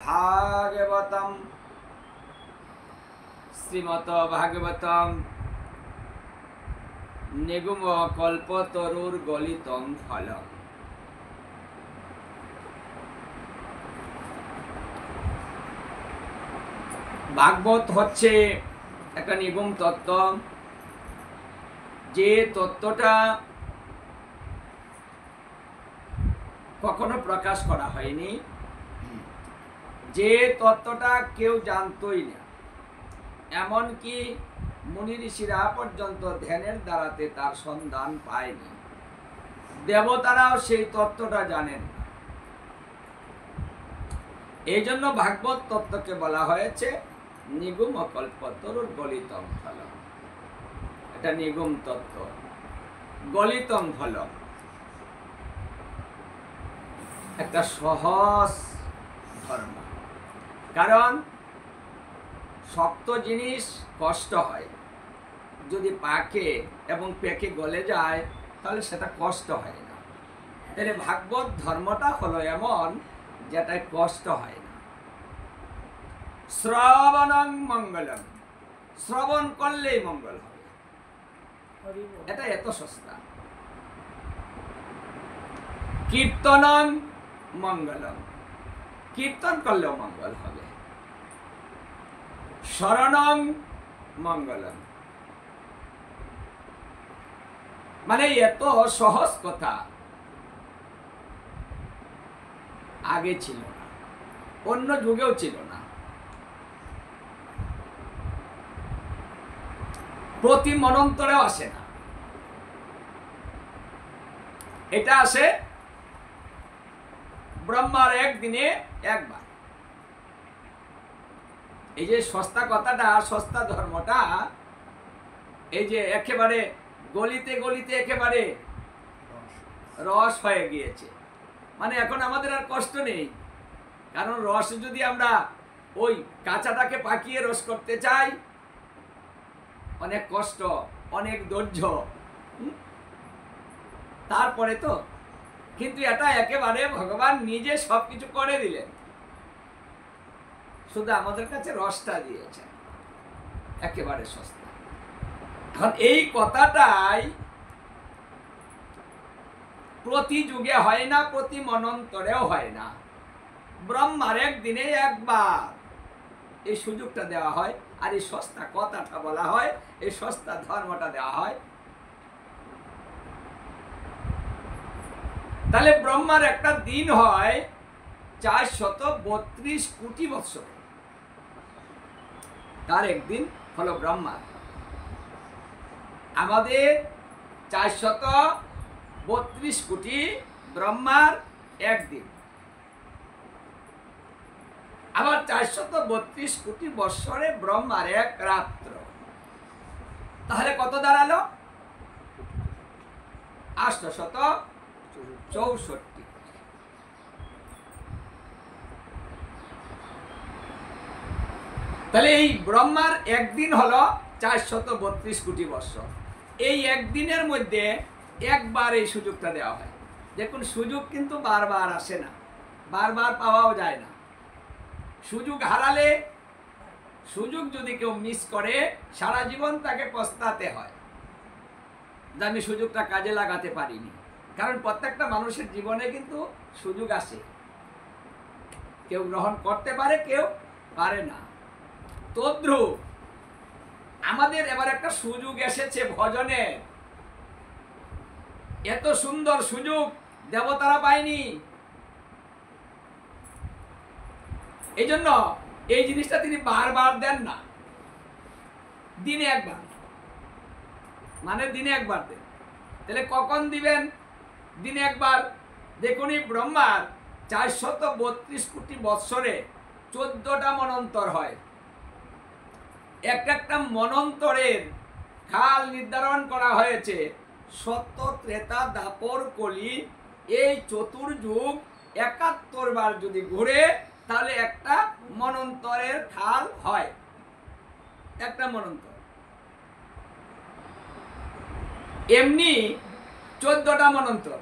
ভাগবতম শ্রীমদ ভাগবতম নিগম কল্পতরুর গলিতম ফলম। ভাগবত হচ্ছে একটা নিগম তত্ত্ব, যে তত্ত্বটা কখনো প্রকাশ করা হয়নি, যে তত্ত্বটা কেউ জানতই না, এমনকি মুনি ঋষিরা পর্যন্ত ধ্যানের দ্বারাতে তার সন্ধান পায়নি, দেবতারাও সেই তত্ত্বটা জানেন না। এই জন্য ভাগবত তত্ত্বকে বলা হয়েছে নিগম কল্পতরুর গলিতম ফলম। এটা নিগম তত্ত্ব, গলিতম ফলম একটা সহজ ধর্ম। কারণ শক্ত জিনিস কষ্ট হয়, যদি পাকে এবং পেকে গলে যায় তাহলে সেটা কষ্ট হয় না। তাহলে ভাগবত ধর্মটা হলো এমন যেটায় কষ্ট হয় না। শ্রবণং মঙ্গলম, শ্রবণ করলেই মঙ্গল হবে, এটা এত সস্তা। কীর্তনং মঙ্গলম, কীর্তন করলেও মঙ্গল হবে। শরণং মঙ্গলম, মানে এত সহজ কথা আগে ছিল না, অন্য যুগেও ছিল না। প্রতি মনন্তরেও আসে না, এটা আসে ব্রহ্মার একদিনে একবার। এই যে সস্তা কথাটা, সস্তা ধর্মটা, এই যে একেবারে গলিতে গলিতে একেবারে রস হয়ে গিয়েছে। মানে এখন আমাদের আর কষ্ট নেই, কারণ রস যদি আমরা ওই কাঁচাটাকে পাকিয়ে রস করতে চাই, অনেক কষ্ট, অনেক ধৈর্য, তারপরে তো। কিন্তু এটা একেবারে ভগবান নিজে সবকিছু করে দিলেন, শুধু আমাদের কাছে রসটা দিয়েছেন, একেবারে সস্তা। এখন এই কথাটাই প্রতি যুগে হয় না, প্রতি মনন্তরেও হয় না। ব্রহ্মার একদিনে একবার এই সুযোগটা দেওয়া হয়, আর এই সস্তা কথাটা বলা হয়, এই সস্তা ধর্মটা দেওয়া হয়। তাহলে ব্রহ্মার একটা দিন হয় 432 কোটি বৎসর, তার একদিন হলো ব্রহ্মার। আমাদের 432 কোটি, ব্রহ্মার একদিন। আবার 432 কোটি বৎসরে ব্রহ্মার এক রাত্র। তাহলে কত দাঁড়ালো? 864। তাহলে এই ব্রহ্মার একদিন হলো 432 কোটি বৎসর। এই একদিনের মধ্যে একবার এই সুযোগটা দেওয়া হয়। দেখুন, সুযোগ কিন্তু বারবার আসে না, বারবার পাওয়াও যায় না। সুযোগ হারালে, সুযোগ যদি কেউ মিস করে, সারা জীবন তাকে পস্তাতে হয় যে আমি সুযোগটা কাজে লাগাতে পারিনি। কারণ প্রত্যেকটা মানুষের জীবনে কিন্তু সুযোগ আসে, কেউ গ্রহণ করতে পারে, কেউ পারে না। তদ্রূপ আমাদের এবার একটা সুযোগ এসেছে ভজনে। এত সুন্দর সুযোগ দেবতারা পায়নি। এই জন্য এই জিনিসটা তিনি বারবার দেন না, দিনে একবার, মানে দিনে একবার দেন। তাহলে কখন দিবেন? দিনে একবার। দেখুন, এই ব্রহ্মার 432 কোটি বৎসরে 14টা মনন্তর হয়। একটা মনন্তরের কাল নির্ধারণ করা হয়েছে। সত্য, ত্রেতা, দাপর, কলি, এই চতুর্যুগ 71 বার যদি ঘুরে তাহলে একটা মনন্তরের কাল হয়, একটা মনন্তর। এমনি 14টা মনন্তর,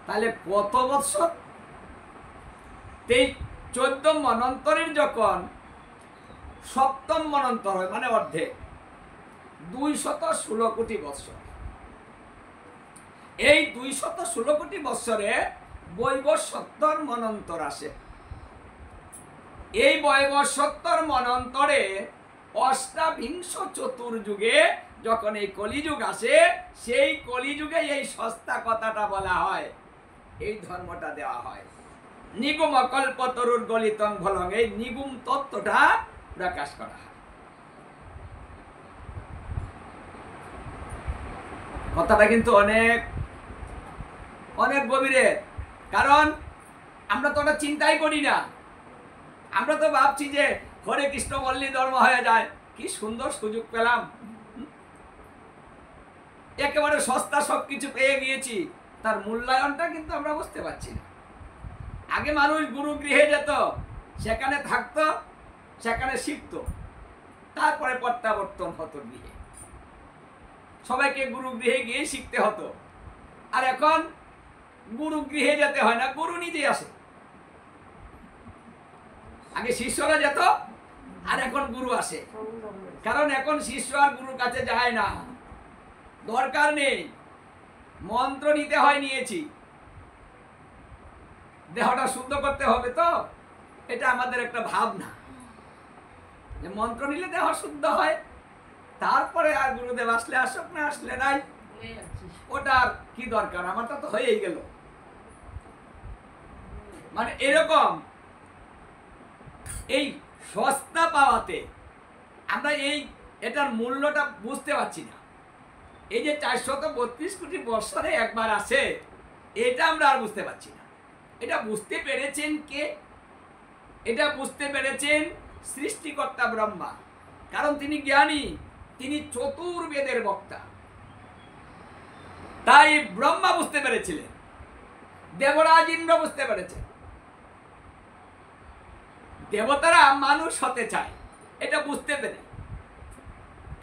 তাহলে কত বৎসর? 14 মনন্তরের যখন সপ্তম মনন্তর হয়, মানে অর্ধেক, 216 কোটি বৎসর। এই 216 কোটি বৎসরে বৈবস্বত্তর মনন্তর আসে। এই বৈবস্বত্তর মনন্তরে অষ্টাবিংশ চতুর্যুগে যখন এই কলিযুগ আসে, সেই কলিযুগে এই সস্তা কথাটা বলা হয়, এই ধর্মটা দেওয়া হয়। নিগুম কল্পতরুর গলিতং ভলং, এই নিগুম তত্ত্বটা প্রকাশ করা হয়। কথাটা কিন্তু অনেক অনেক গভীরের, কারণ আমরা তো ওটা চিন্তাই করি না। আমরা তো ভাবছি যে হরে কৃষ্ণ বললেই ধর্ম হয়ে যায়, কি সুন্দর সুযোগ পেলাম, একেবারে সস্তা সবকিছু পেয়ে গিয়েছি, তার মূল্যায়নটা কিন্তু আমরা বুঝতে পারছি না। আগে মানুষ গুরু গৃহে যেত, সেখানে থাকতো, সেখানে শিখতো, তারপরে প্রত্যাবর্তন হতো গৃহে, সবাইকে গুরু গৃহে গিয়ে শিখতে হতো। আর এখন গুরু গৃহে যেতে হয় না, গুরু নিজে আসে। আগে শিষ্যরা যেত, আর এখন গুরু আসে, কারণ এখন শিষ্য আর গুরুর কাছে যায় না, দরকার নেই। মন্ত্র নিতে হয়, নিয়েছি, দেহটা শুদ্ধ করতে হবে, তো এটা আমাদের একটা ভাবনা যে মন্ত্র নিলে দেহ শুদ্ধ হয়, তারপরে আর গুরুদেব আসলে আসুক, না আসলে নাই, ওটার কি দরকার, আমারটা তো হয়েই গেল। মানে এরকম এই সস্তা পাওয়াতে আমরা এটার মূল্যটা বুঝতে পারছি না। এই যে 432 কোটি বৎসরে একবার আসে, এটা আমরা আর বুঝতে পারছি না। এটা বুঝতে পেরেছেন কে? এটা বুঝতে পেরেছেন সৃষ্টিকর্তা ব্রহ্মা, কারণ তিনি জ্ঞানী, তিনি চতুর্বেদের বক্তা। তাই ব্রহ্মা বুঝতে পেরেছিলেন, দেবরাজ ইন্দ্র বুঝতে পেরেছেন। দেবতারা মানুষ হতে চায়, এটা বুঝতে পেরে,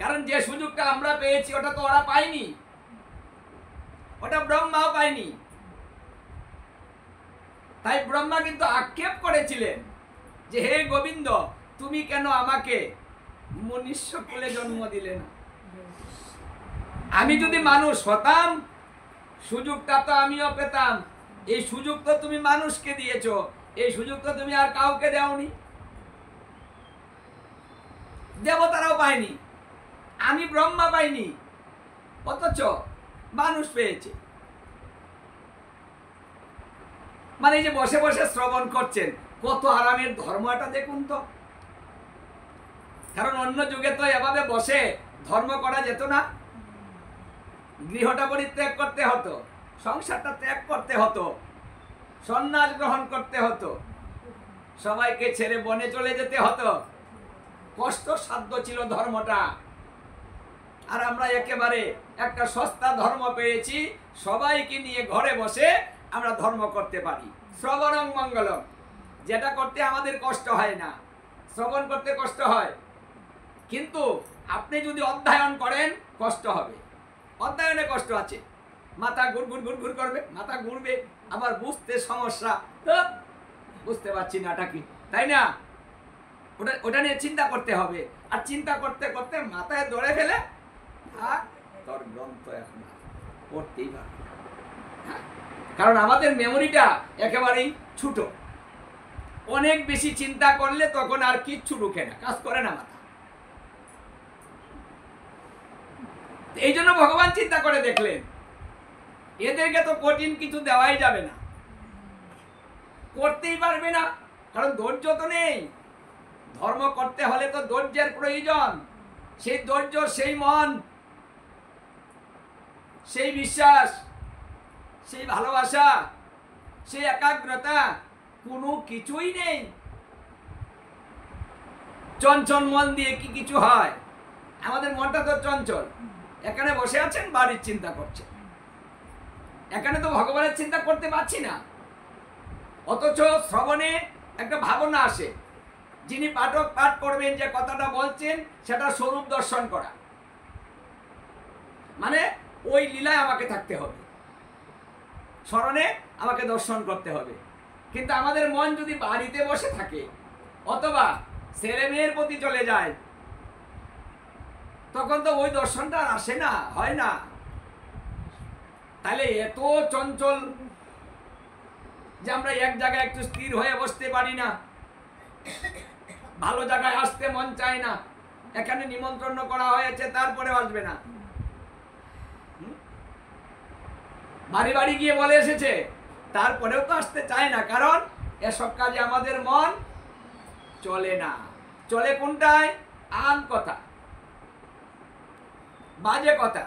কারণ যে সুযোগটা আমরা পেয়েছি ওটা তো ওরা পায়নি, ওটা ব্রহ্মাও পায়নি। তাই ব্রহ্মা কিন্তু আক্ষেপ করেছিলেন যে হে গোবিন্দ, তুমি কেন আমাকে মনুষ্য কুলে জন্ম দিলে না? আমি যদি মানুষ হতাম, সুযোগটা তো আমিও পেতাম। এই সুযোগ তো তুমি মানুষকে দিয়েছো, এই সুযোগ তো তুমি আর কাউকে দাওনি, দেবতারাও পায়নি, আমি ব্রহ্মা পাইনি, অথচ মানুষ পেয়েছে। মানে এই যে বসে বসে শ্রবণ করছেন, কত আরামের ধর্মটা দেখুন তো। কারণ অন্য যুগে তো এভাবে বসে ধর্ম করা যেত না, গৃহটা পরিত্যাগ করতে হতো, সংসারটা ত্যাগ করতে হতো, সন্ন্যাস গ্রহণ করতে হতো, সবাইকে ছেড়ে বনে চলে যেতে হতো, কষ্টসাধ্য ছিল ধর্মটা। আর আমরা একেবারে একটা সস্তা ধর্ম পেয়েছি, সবাইকে নিয়ে ঘরে বসে আমরা ধর্ম করতে পারি। শ্রবণং মঙ্গলম, যেটা করতে আমাদের কষ্ট হয় না, শ্রবণ করতে কষ্ট হয়, কিন্তু আপনি যদি অধ্যয়ন করেন কষ্ট হবে। অধ্যয়নে কষ্ট আছে, মাথা গুড় গুড় করবে, মাথা ঘুরবে, আবার বুঝতে সমস্যা, বুঝতে পারছি না এটা কি, তাই না? ওটা নিয়ে চিন্তা করতে হবে, আর চিন্তা করতে করতে মাথায় ধরে ফেলে তোর গ্রন্থ এখন পড়তেই পারবে, কারণ আমাদের মেমোরিটা একেবারেই ছোট। অনেক বেশি চিন্তা করলে তখন আর কিচ্ছু ঢুকে না, কাজ করে না মাথা। এই জন্য ভগবান চিন্তা করে দেখলেন, এদেরকে তো কঠিন কিছু দেওয়াই যাবে না, করতেই পারবে না, কারণ ধৈর্য তো নেই। ধর্ম করতে হলে তো ধৈর্যের প্রয়োজন, সেই ধৈর্য, সেই মন, সেই বিশ্বাস, সেই ভালোবাসা, সেই একাগ্রতা, কোনো কিছুই নেই। চঞ্চল মন দিয়ে কি কিছু হয়? আমাদের মনটা তো চঞ্চল। এখানে বসে আছেন, বাড়ির চিন্তা করছেন, এখানে তো ভগবানের চিন্তা করতে পারছি না, অথচ শ্রবণে একটা ভাবনা আসে, যিনি পাঠক পাঠ করবেন, যে কথাটা বলছেন সেটা স্বরূপ দর্শন করা, মানে ওই লীলায় আমাকে থাকতে হবে, স্মরণে আমাকে দর্শন করতে হবে। কিন্তু আমাদের মন যদি বাড়িতে বসে থাকে অথবা ছেলে মেয়ের প্রতি চলে যায়, তখন তো ওই দর্শনটা আর আসে না, হয় না। তাহলে এত চঞ্চল যে আমরা এক জায়গায় একটু স্থির হয়ে বসতে পারি না, ভালো জায়গায় আসতে মন চায় না, এখানে নিমন্ত্রণ করা হয়েছে তারপরে আসবে না, বাড়ি বাড়ি গিয়ে বলে এসেছে তারপরেও তো আসতে চায় না, কারণ এসব কাজে আমাদের মন চলে না। চলে কোনটায়? আন কথা, বাজে কথা।